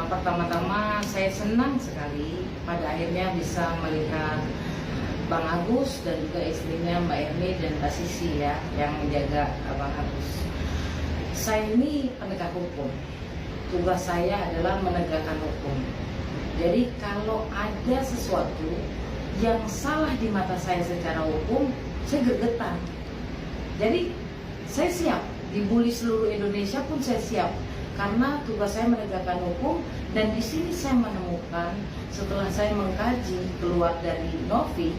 Pertama-tama saya senang sekali pada akhirnya bisa melihat Bang Agus dan juga istrinya Mbak Erni dan Mbak Sisi ya, yang menjaga Bang Agus. Saya ini penegak hukum. Tugas saya adalah menegakkan hukum. Jadi kalau ada sesuatu yang salah di mata saya secara hukum, saya gergetan. Jadi saya siap, dibully seluruh Indonesia pun saya siap. Karena tugas saya menegakkan hukum, dan di sini saya menemukan setelah saya mengkaji keluar dari Novi,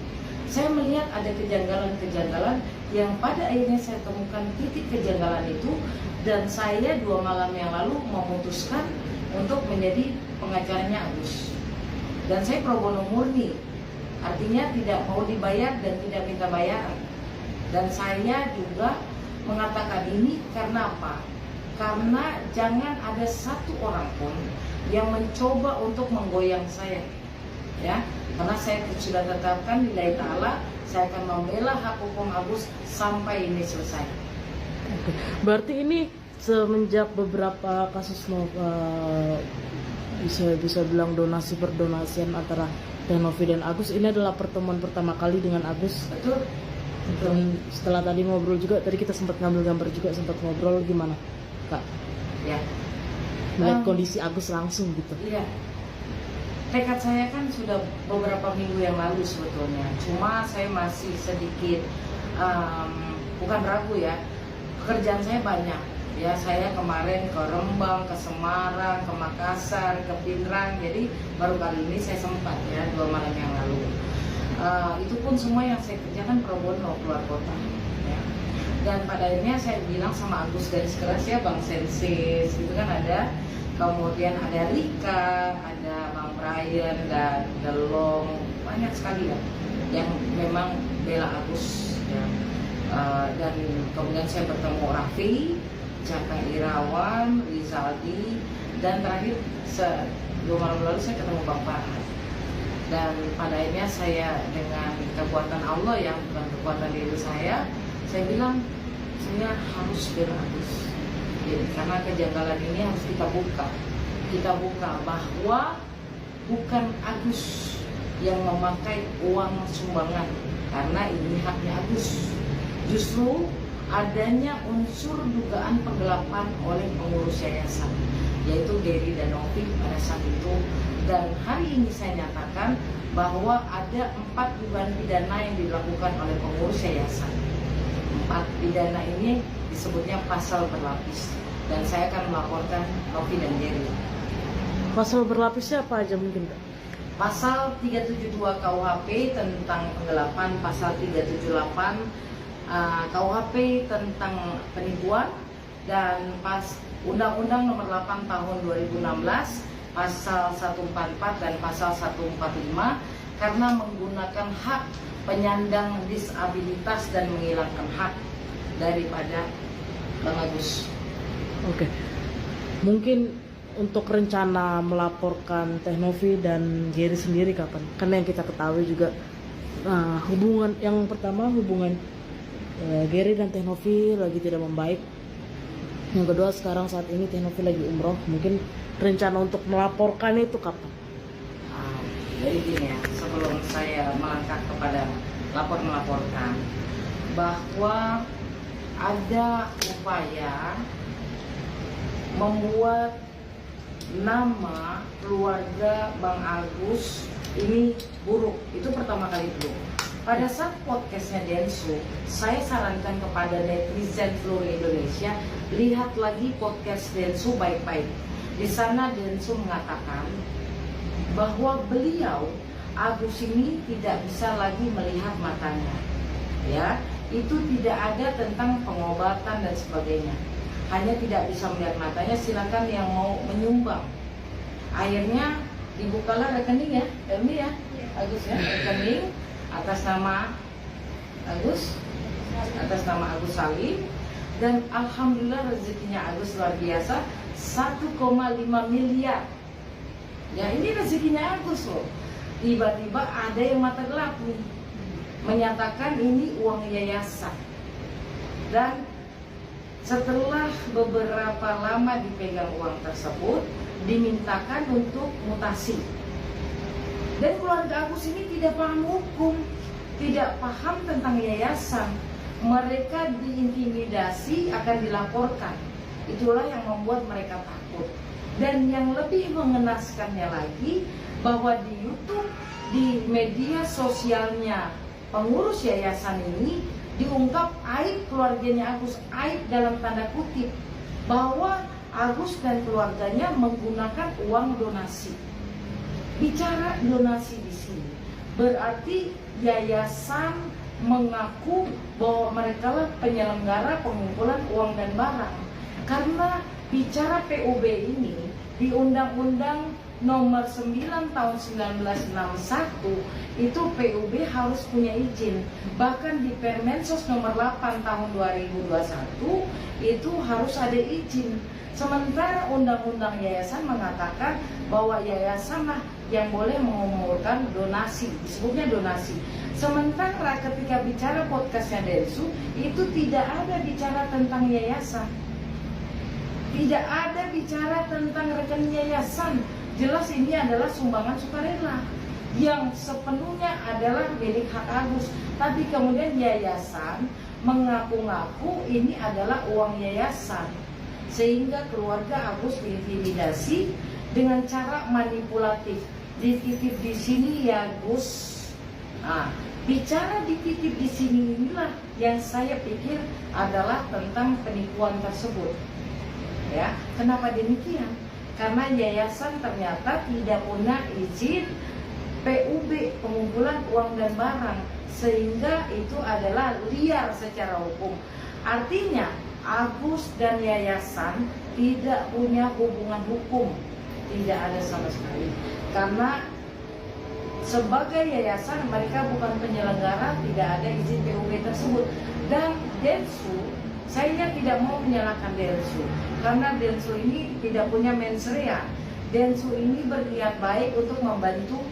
saya melihat ada kejanggalan-kejanggalan yang pada akhirnya saya temukan titik kejanggalan itu, dan saya 2 malam yang lalu memutuskan untuk menjadi pengacaranya Agus. Dan saya pro bono murni, artinya tidak mau dibayar dan tidak minta bayaran. Dan saya juga mengatakan ini karena apa? Karena jangan ada satu orang pun yang mencoba untuk menggoyang saya, ya. Karena saya sudah tetapkan lillahi ta'ala, saya akan membela hak hukum Agus sampai ini selesai. Oke. Berarti ini semenjak beberapa kasus bisa bilang donasi berdonasian antara Novi dan Agus, ini adalah pertemuan pertama kali dengan Agus. Betul. Dan setelah tadi ngobrol juga, tadi kita sempat ngambil gambar juga, sempat ngobrol gimana Kak? Ya. Melihat kondisi Agus langsung gitu. Iya. Tekad saya kan sudah beberapa minggu yang lalu sebetulnya. Cuma saya masih sedikit bukan ragu ya. Pekerjaan saya banyak. Ya, saya kemarin ke Rembang, ke Semarang, ke Makassar, ke Pinrang. Jadi baru kali ini saya sempat ya 2 malam yang lalu. Itu pun semua yang saya kerjakan pro bono keluar kota. Ya. Dan pada akhirnya saya bilang sama Agus garis keras ya, Bang Sensis gitu kan ada, kemudian ada Rika, ada Bang Brian dan Delong, banyak sekali ya yang memang bela Agus ya. Dan kemudian saya bertemu Raffi, Jaka Irawan, Rizaldi, dan terakhir 2 malam lalu saya ketemu Bang Farhan. Dan pada akhirnya saya dengan kekuatan Allah yang bukan kekuatan diri saya bilang saya harus bela Agus. Jadi karena kejanggalan ini harus kita buka bahwa bukan Agus yang memakai uang sumbangan, karena ini haknya Agus. Justru adanya unsur dugaan penggelapan oleh pengurus yayasan, yaitu Gary dan Novi pada saat itu. Dan hari ini saya nyatakan bahwa ada 4 dugaan pidana yang dilakukan oleh pengurus yayasan. 4 pidana ini disebutnya pasal berlapis, dan saya akan melaporkan Novi dan Gary. Pasal berlapisnya apa aja mungkin Kak? Pasal 372 KUHP tentang penggelapan, pasal 378 KUHP tentang penipuan, dan Undang-Undang Nomor 8 Tahun 2016 pasal 144 dan pasal 145 karena menggunakan hak penyandang disabilitas dan menghilangkan hak daripada Bang Agus. Oke. Mungkin untuk rencana melaporkan Teh Novi dan Gary sendiri kapan? Karena yang kita ketahui juga hubungan yang pertama, hubungan Gary dan Teh Novi lagi tidak membaik. Yang kedua, sekarang saat ini Teh Novi lagi umroh. Mungkin rencana untuk melaporkan itu kapan? Jadi gini ya, sebelum saya melangkah kepada melaporkan, bahwa ada upaya membuat nama keluarga Bang Agus ini buruk. Itu pertama kali dulu. Pada saat podcastnya Densu, saya sarankan kepada netizen seluruh Indonesia, lihat lagi podcast Densu baik-baik. Di sana Densu mengatakan bahwa beliau, Agus ini tidak bisa lagi melihat matanya. Ya, itu tidak ada tentang pengobatan dan sebagainya. Hanya tidak bisa melihat matanya, silakan yang mau menyumbang. Akhirnya dibukalah rekening ya, Erni ya, Agus ya, rekening atas nama Agus, atas nama Agus Salim, dan alhamdulillah rezekinya Agus luar biasa, 1,5 miliar. Ya, ini rezekinya Agus loh. Tiba-tiba ada yang mata gelap nih, menyatakan ini uang yayasan. Dan Setelah beberapa lama dipegang uang tersebut, dimintakan untuk mutasi. Dan keluarga Agus ini tidak paham hukum, tidak paham tentang yayasan. Mereka diintimidasi akan dilaporkan. Itulah yang membuat mereka takut. Dan yang lebih mengenaskannya lagi, bahwa di YouTube, di media sosialnya pengurus yayasan ini diungkap aib keluarganya Agus, aib dalam tanda kutip, bahwa Agus dan keluarganya menggunakan uang donasi. Bicara donasi di sini berarti yayasan mengaku bahwa mereka lah penyelenggara pengumpulan uang dan barang. Karena bicara PUB ini di Undang-Undang Nomor 9 tahun 1961 itu PUB harus punya izin. Bahkan di Permensos Nomor 8 tahun 2021 itu harus ada izin. Sementara Undang-Undang Yayasan mengatakan bahwa yayasan lah yang boleh mengumpulkan donasi, disebutnya donasi. Sementara ketika bicara podcastnya Densu itu tidak ada bicara tentang yayasan, tidak ada bicara tentang rekening yayasan. Jelas ini adalah sumbangan sukarela yang sepenuhnya adalah milik hak Agus. Tapi kemudian yayasan mengaku-ngaku ini adalah uang yayasan. Sehingga keluarga Agus diintimidasi dengan cara manipulatif. Dititip di sini ya Gus. Nah, bicara dititip di sini inilah yang saya pikir adalah tentang penipuan tersebut. Ya, kenapa demikian? Karena yayasan ternyata tidak punya izin PUB, pengumpulan uang dan barang, sehingga itu adalah liar secara hukum. Artinya Agus dan yayasan tidak punya hubungan hukum, tidak ada sama sekali. Karena sebagai yayasan mereka bukan penyelenggara, tidak ada izin PUB tersebut. Dan Densu, saya tidak mau menyalahkan Densu, karena Densu ini tidak punya mens rea. Densu ini berniat baik untuk membantu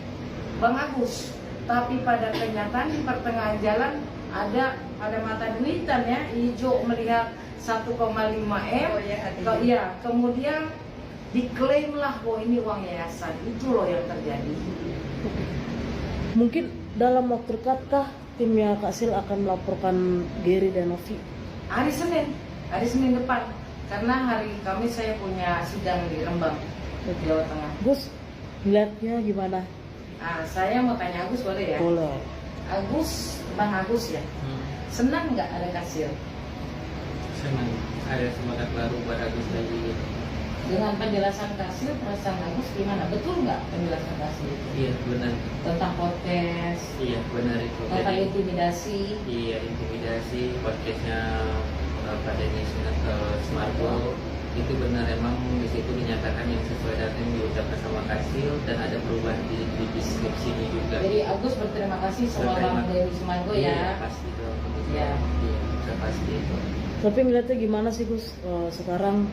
Bang Agus, tapi pada kenyataan di pertengahan jalan ada mata duitan ya, hijau melihat 1,5 M. Ya, kemudian diklaimlah bahwa ini uang yayasan. Itu loh yang terjadi. Mungkin dalam waktu dekatkah timnya Kak Sil akan melaporkan Gary dan Novi? Hari Senin depan, karena hari Kamis saya punya sidang di Rembang, Jawa Tengah. Gus, melihatnya gimana? Saya mau tanya Agus boleh ya? Boleh. Bang Agus ya, senang nggak ada Kasil? Senang, ada semangat baru buat Agus lagi. Dengan penjelasan Kasil, perasaan Agus gimana? Betul nggak penjelasan Kasil itu? Iya benar. Tentang podcast, Iya benar itu. tentang intimidasi. Iya intimidasi, podcastnya Pak Denny Smarto itu benar, emang di situ dinyatakan yang sesuai data yang diucapkan sama Kasil, dan ada perubahan di deskripsinya juga. Jadi Agus berterima kasih sama Bang Denny Sumargo Iya, ya. pasti dong. Iya. Iya, pasti itu. Tapi ngeliatnya gimana sih Gus? Sekarang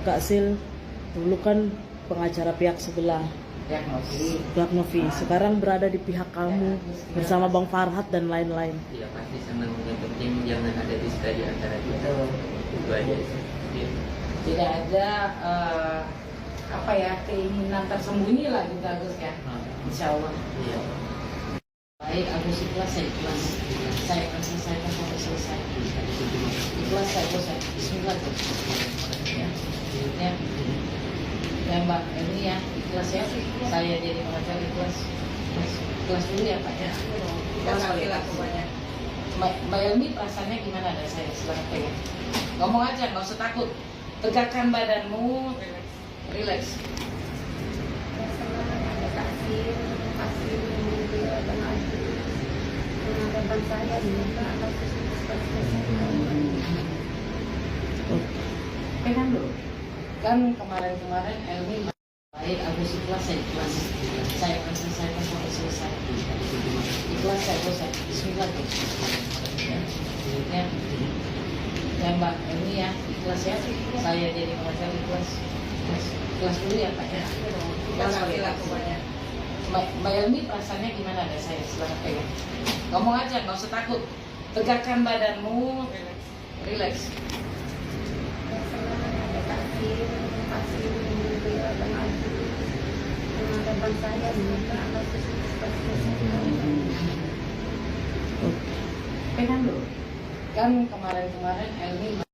Kak Sil dulu kan pengacara pihak sebelah, pihak Novi. Sekarang berada di pihak kamu bersama Bang Farhat dan lain-lain. Iya pasti senang, yang penting jangan ada dusta di antara kita. Itu aja sih. Iya. Tidak ada keinginan tersembunyi lah gitu Agus ya. Insya Allah. Iya. Baik, Agus ikhlas, saya ikhlas. Saya akan selesaikan sampai selesai. Ikhlas saya, bosan. Bismillah Gus. Ya Mbak, ini ya ikhlas ya. Saya jadi pengacara ikhlas. Ikhlas dulu ya Pak ya. Mbak Elmi perasaannya gimana ada saya? Silahkan pegang. Ngomong aja, nggak usah takut. Tegakkan badanmu, relax. Pegang dulu. Kan kemarin-kemarin Elmi baik, Agus ikhlas, saya ikhlas. Saya akan selesaikan sampai selesai. Ikhlas saya, bosan. Bismillah Gus. Ya Mbak Elmi ya, ikhlas ya. Saya jadi pengacara ikhlas. Ikhlas dulu ya Pak ya. Mbak Elmi perasaannya gimana ada saya? Silahkan pegang. Ngomong aja, nggak usah takut. Tegakkan badanmu, relax. terima kasih beliau dan harapan saya semoga Allah Pegang dulu. Kan kemarin-kemarin Elmi